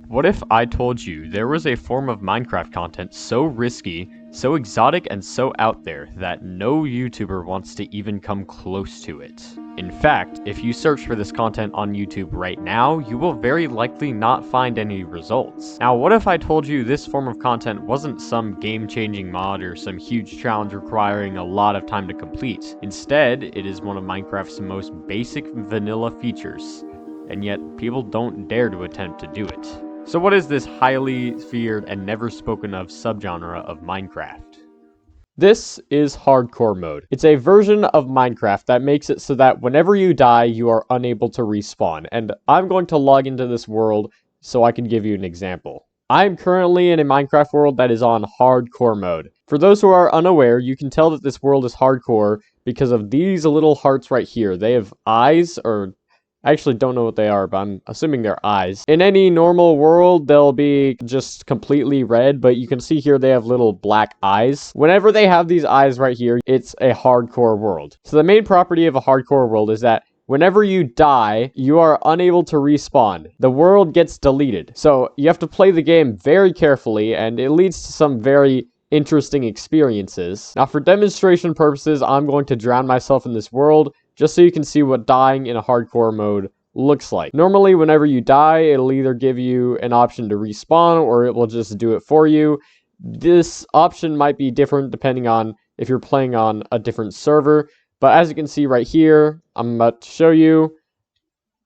What if I told you there was a form of Minecraft content so risky, so exotic, and so out there that no YouTuber wants to even come close to it? In fact, if you search for this content on YouTube right now, you will very likely not find any results. Now, what if I told you this form of content wasn't some game-changing mod or some huge challenge requiring a lot of time to complete? Instead, it is one of Minecraft's most basic vanilla features, and yet people don't dare to attempt to do it. So what is this highly feared and never spoken of subgenre of Minecraft? This is hardcore mode. It's a version of Minecraft that makes it so that whenever you die, you are unable to respawn. And I'm going to log into this world so I can give you an example. I'm currently in a Minecraft world that is on hardcore mode. For those who are unaware, you can tell that this world is hardcore because of these little hearts right here. They have eyes, or I actually don't know what they are, but I'm assuming they're eyes. In any normal world, they'll be just completely red, but you can see here they have little black eyes. Whenever they have these eyes right here, it's a hardcore world. So the main property of a hardcore world is that whenever you die, you are unable to respawn. The world gets deleted. So you have to play the game very carefully, and it leads to some very interesting experiences. Now, for demonstration purposes, I'm going to drown myself in this world, just so you can see what dying in a hardcore mode looks like. Normally, whenever you die, it'll either give you an option to respawn, or it will just do it for you. This option might be different depending on if you're playing on a different server, but as you can see right here, I'm about to show you.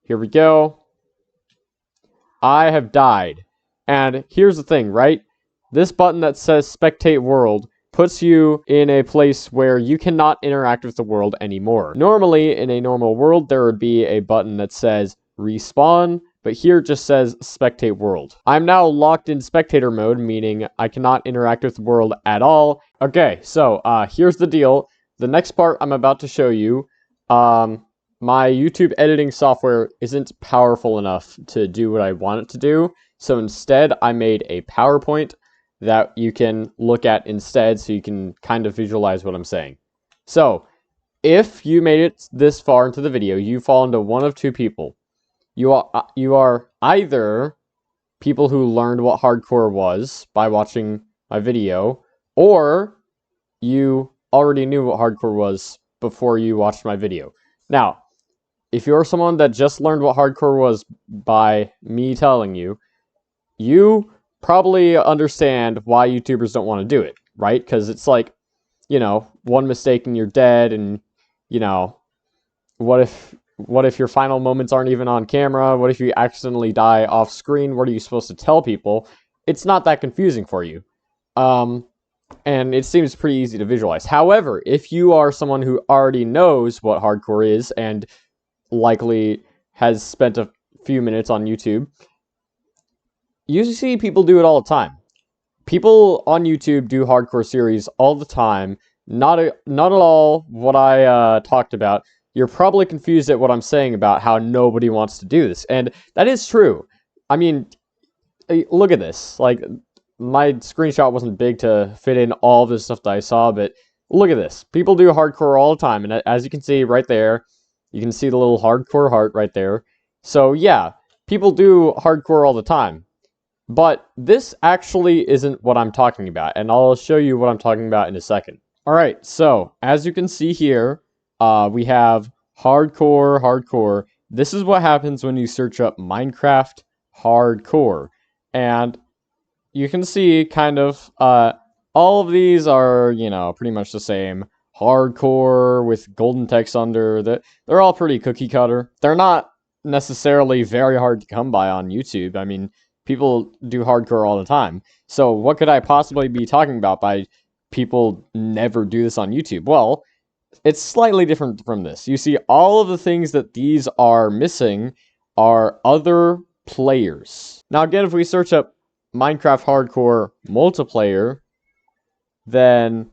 Here we go. I have died. And here's the thing, right? This button that says Spectate World puts you in a place where you cannot interact with the world anymore. Normally, in a normal world, there would be a button that says Respawn, but here it just says Spectate World. I'm now locked in spectator mode, meaning I cannot interact with the world at all. Okay, so here's the deal. The next part I'm about to show you, my YouTube editing software isn't powerful enough to do what I want it to do, so instead I made a PowerPoint that you can look at instead, so you can kind of visualize what I'm saying. So, if you made it this far into the video, you fall into one of two people. You are either people who learned what hardcore was by watching my video, or you already knew what hardcore was before you watched my video. Now, if you're someone that just learned what hardcore was by me telling you, you probably understand why YouTubers don't want to do it, right? Because it's like, you know, one mistake and you're dead, and, you know, what if your final moments aren't even on camera? What if you accidentally die off screen? What are you supposed to tell people? It's not that confusing for you. And it seems pretty easy to visualize. However, if you are someone who already knows what hardcore is and likely has spent a few minutes on YouTube, you see people do it all the time. People on YouTube do hardcore series all the time. Not at all what I talked about. You're probably confused at what I'm saying about how nobody wants to do this. And that is true. I mean, look at this. Like, my screenshot wasn't big to fit in all this stuff that I saw, but look at this. People do hardcore all the time. And as you can see right there, you can see the little hardcore heart right there. So yeah, people do hardcore all the time. But this actually isn't what I'm talking about, and I'll show you what I'm talking about in a second. Alright, so, as you can see here, we have hardcore. This is what happens when you search up Minecraft hardcore. And you can see kind of, all of these are, you know, pretty much the same. Hardcore with golden text under, they're all pretty cookie cutter. They're not necessarily very hard to come by on YouTube. I mean, people do hardcore all the time. So what could I possibly be talking about by people never do this on YouTube? Well, it's slightly different from this. You see, all of the things that these are missing are other players. Now again, if we search up Minecraft hardcore multiplayer, then,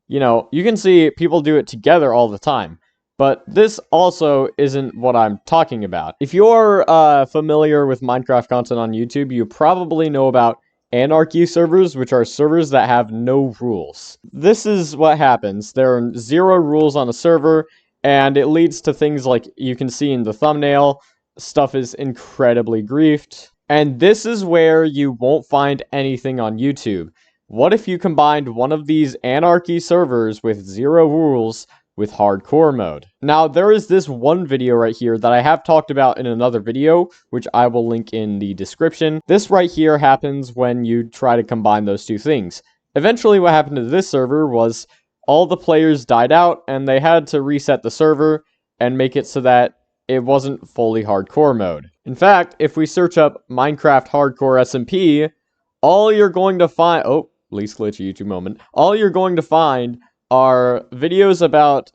you know, you can see people do it together all the time. But this also isn't what I'm talking about. If you're familiar with Minecraft content on YouTube, you probably know about anarchy servers, which are servers that have no rules. This is what happens. There are 0 rules on a server, and it leads to things like you can see in the thumbnail. Stuff is incredibly griefed. And this is where you won't find anything on YouTube. What if you combined one of these anarchy servers with zero rules with hardcore mode? Now, there is this one video right here that I have talked about in another video, which I will link in the description. This right here happens when you try to combine those two things. Eventually, what happened to this server was all the players died out, and they had to reset the server and make it so that it wasn't fully hardcore mode. In fact, if we search up Minecraft Hardcore SMP, all you're going to find... Oh, least glitchy YouTube moment. All you're going to find are videos about,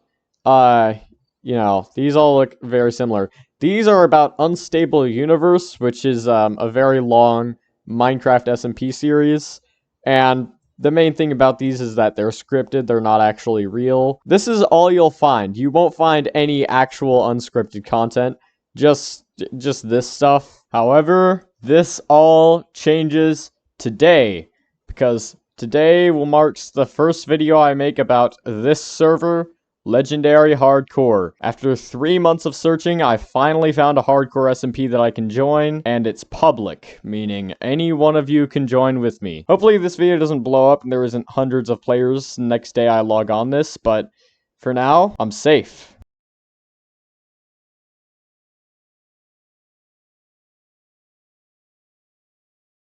these all look very similar. These are about Unstable Universe, which is a very long Minecraft SMP series, and the main thing about these is that they're scripted, they're not actually real. This is all you'll find. You won't find any actual unscripted content, just this stuff. However, this all changes today, because today will mark the first video I make about this server, Legendary Hardcore. After 3 months of searching, I finally found a hardcore SMP that I can join, and it's public, meaning any one of you can join with me. Hopefully this video doesn't blow up and there isn't hundreds of players next day I log on this, but for now, I'm safe.